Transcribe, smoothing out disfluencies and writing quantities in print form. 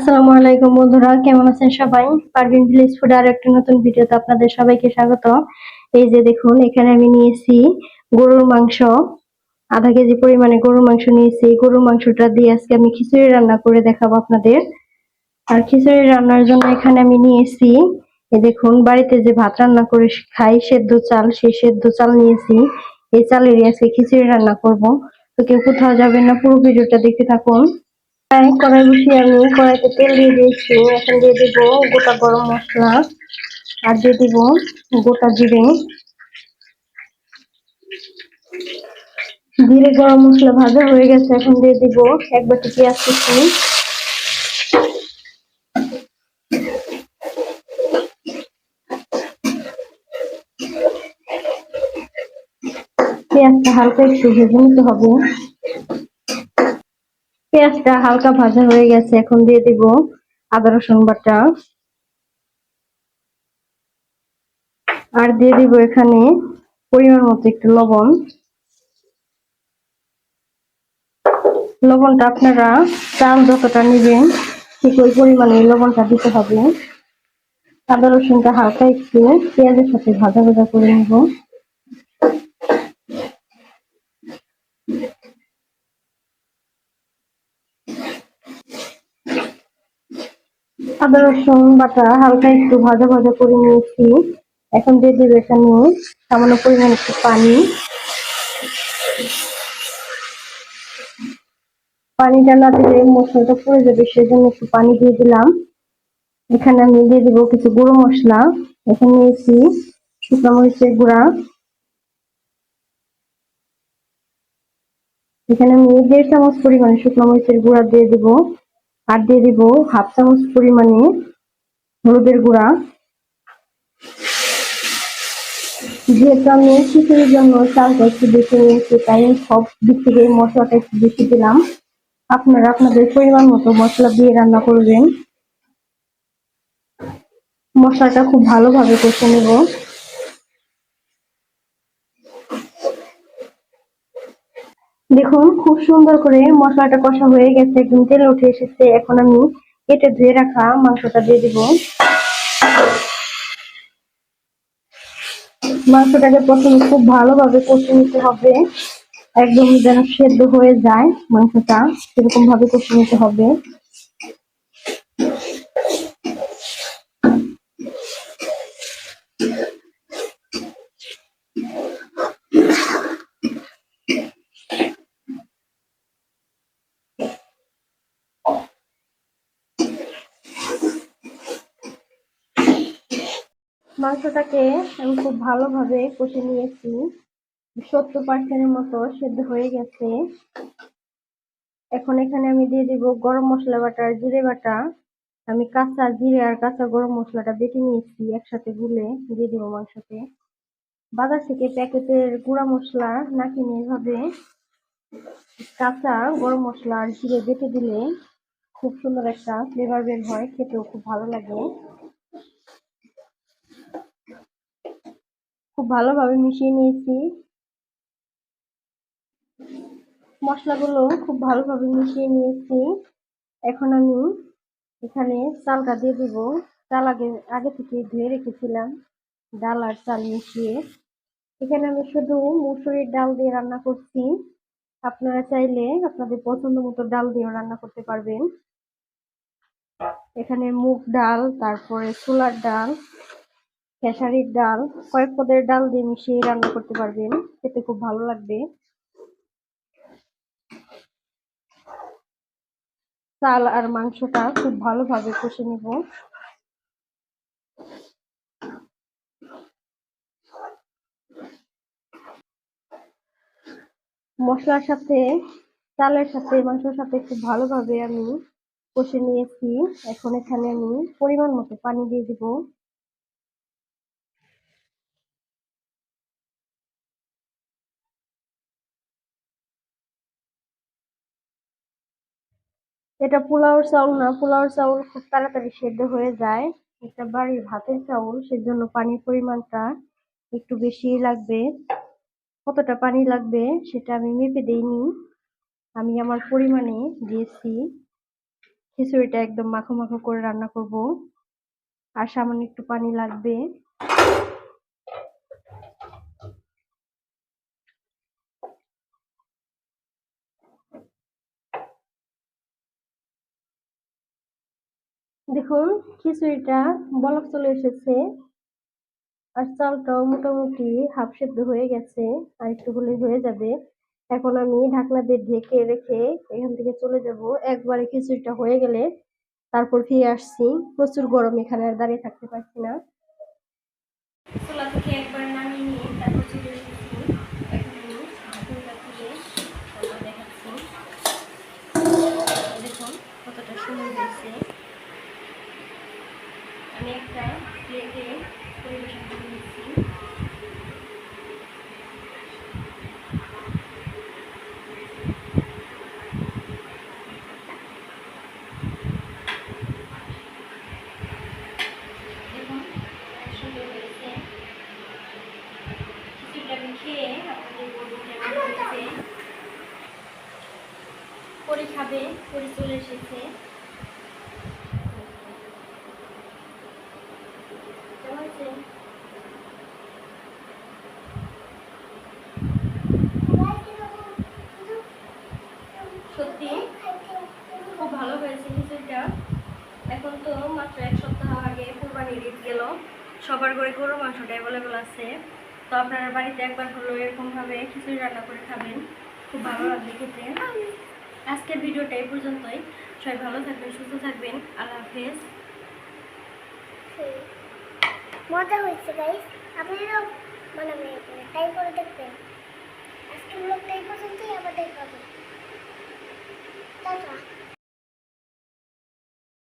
আসসালামু আলাইকুম বন্ধুরা, কেমন আছেন সবাই? পারভিন ভিলেজ ফুড আর একটা নতুন ভিডিওতে আপনাদের সবাইকে স্বাগত। এই যে দেখুন, এখানে আমি নিয়েছি গরুর মাংস। আধা কেজি পরিমাণে গরুর মাংস নিয়েছি। গরুর মাংসটা দিয়ে আজকে আমি খিচুড়ি রান্না করে দেখাবো আপনাদের। আর খিচুড়ি রান্নার জন্য এখানে আমি নিয়েছি, এই দেখুন, বাড়িতে যে ভাত রান্না করে খাই সেদ্ধ চাল, সেই সেদ্ধ চাল নিয়েছি। এই চালেরই আজকে খিচুড়ি রান্না করব। তো কেউ কোথাও যাবেন না, পুরো ভিডিওটা দেখতে থাকুন। কড়াই বসিয়ে আমি কড়াইতে তেল দিয়ে দিয়েছি। এখন দিয়ে দিব গোটা গরম মশলা, আর দিয়ে দিব গোটা জিরে। জিরে গরম মশলা ভাজা হয়ে গেছে, এখন দিয়ে দিব এক বাটি পেঁয়াজ কুচি। পেঁয়াজটা হালকা একটু ভেজে নিতে হবে। পেঁয়াজটা হালকা ভাজা হয়ে গেছে, এখন দিয়ে দিব আদা রসুন বাটা, আর দিয়ে দিব এখানে পরিমাণ মতো একটু লবণ। লবণটা আপনারা চাল যতটা নেবেন ঠিক ওই পরিমাণে লবণটা দিতে হবে। আদা রসুনটা হালকা একটু পেঁয়াজের সাথে ভাজা ভাজা করে নেব। আদা রসুন বাটা হালকা একটু ভাজা ভাজা করে নিয়েছি। এখন দিয়ে দেবো এখানে সামান্য পরিমাণ একটু পানি। পানিটা না দিলে মশলাটা পুড়ে যাবে, সেজন্য একটু পানি দিয়ে দিলাম। এখানে আমি দিয়ে দিব কিছু গুঁড়ো মশলা। এখানে নিয়েছি শুকনো মরিচের গুঁড়া। এখানে আমি 1.5 চামচ পরিমাণে শুকনো মরিচের গুঁড়া দিয়ে দিব। আর দিয়ে দিব হাফ চামচ পরিমাণে হলুদের গুঁড়া। যেহেতু আমি খিচুড়ির জন্য চালটা একটু বেশি নিয়েছি, তাই সব দিক থেকে মশলাটা একটু বেশি দিলাম। আপনারা আপনাদের পরিমাণ মতো মশলা দিয়ে রান্না করবেন। মশলাটা খুব ভালোভাবে কষে নেব। দেখুন, খুব সুন্দর করে মশলাটা কষা হয়ে গেছে, একদম তেল উঠে এসেছে। এখন আমি কেটে ধুয়ে রাখা মাংসটা দিয়ে দিব। মাংসটাকে প্রথমে খুব ভালোভাবে কষে নিতে হবে, একদম যেন সেদ্ধ হয়ে যায় মাংসটা, সেরকম ভাবে কষে নিতে হবে। মাংসটাকে আমি খুব ভালোভাবে কষে নিয়েছি, 70% মতো সেদ্ধ হয়ে গেছে। এখন এখানে আমি দিয়ে দিব গরম মশলা বাটা আর জিরে বাটা। আমি কাঁচা জিরে আর কাঁচা গরম মশলাটা বেটে নিয়েছি, একসাথে গুলে দিয়ে দিব মাংসতে। বাজার থেকে প্যাকেটের গুঁড়া মশলা না কিনে এভাবে কাঁচা গরম মশলা আর জিরে বেটে দিলে খুব সুন্দর একটা ফ্লেভার বের হয়, খেতেও খুব ভালো লাগে। খুব ভালোভাবে মিশিয়ে নিয়েছি। মশলাগুলো খুব ভালোভাবে মিশিয়ে নিয়েছি। এখন আমি এখানে চালটা দিয়ে দিব। চাল আগে আগে থেকে ধুয়ে রেখেছিলাম, ডাল আর চাল মিশিয়ে। এখানে আমি শুধু মুসুরির ডাল দিয়ে রান্না করছি। আপনারা চাইলে আপনাদের পছন্দ মতো ডাল দিয়েও রান্না করতে পারবেন। এখানে মুগ ডাল, তারপরে ছোলার ডাল, খেসারির ডাল, কয়েক পদের ডাল দিয়ে মিশিয়ে রান্না করতে পারবেন, খেতে খুব ভালো লাগবে। চাল আর মাংসটা খুব ভালোভাবে কষে নিব। মশলার সাথে, চালের সাথে, মাংসের সাথে খুব ভালোভাবে আমি কষে নিয়েছি। এখন এখানে আমি পরিমাণ মতো পানি দিয়ে দিব। এটা পোলাওর চাউল না, পোলাওর চাউল খুব তাড়াতাড়ি সেদ্ধ হয়ে যায়। এটা বাড়ির ভাতের চাউল, সেজন্য পানির পরিমাণটা একটু বেশি লাগবে। কতটা পানি লাগবে সেটা আমি মেপে দেইনি, আমি আমার পরিমাণে দিয়েছি। খিচুড়িটা একদম মাখো মাখো করে রান্না করব, আর সামান্য একটু পানি লাগবে। দেখুন খিচুড়িটা বলক চলে এসেছে, আর চালটাও মোটামুটি হাফ সেদ্ধ হয়ে গেছে, আর একটু হলে হয়ে যাবে। এখন আমি ঢাকনা দিয়ে ঢেকে রেখে এখান থেকে চলে যাব। একবারে খিচুড়িটা হয়ে গেলে তারপর ফিরে আসছি। প্রচুর গরম, এখানে আর দাঁড়িয়ে থাকতে পারছি না। চুলা থেকে একবার নামিয়ে নিয়ে তারপর চলে এসেছি। এখন আমি ঢাকনাটা খুলে তারপর দেখাচ্ছি। দেখুন কতটা সুন্দর হয়েছে। আমি একটা প্লেটে পরিবেশন করে নিচ্ছি। দেখুন সুন্দর হয়েছে। খিচুড়িটা আমি খেয়ে আপনাদের বলবো কেমন হয়েছে। পরি খাবে, পরি চলে এসেছে। কেমন হয়েছে? সত্যি খুব ভালো হয়েছে খিচুড়িটা। এখন তো মাত্র 1 সপ্তাহ আগে কুরবানির ঈদ গেল, সবার ঘরে গরুর মাংসটা অ্যাভেলেবল আছে। তো আপনারা বাড়িতে একবার হলেও এরকমভাবে খিচুড়ি রান্না করে খাবেন, খুব ভালো লাগবে খেতে। আজকের ভিডিওটা এই পর্যন্তই। সবাই ভালো থাকবেন, সুস্থ থাকবেন। আল্লাহ হাফেজ। মজা হয়েছে গাইস, আপনারাও বানাবেন, ট্রাই করে দেখবেন। আজকের ব্লগটা এই পর্যন্তই, আবার দেখা হবে। টাটা।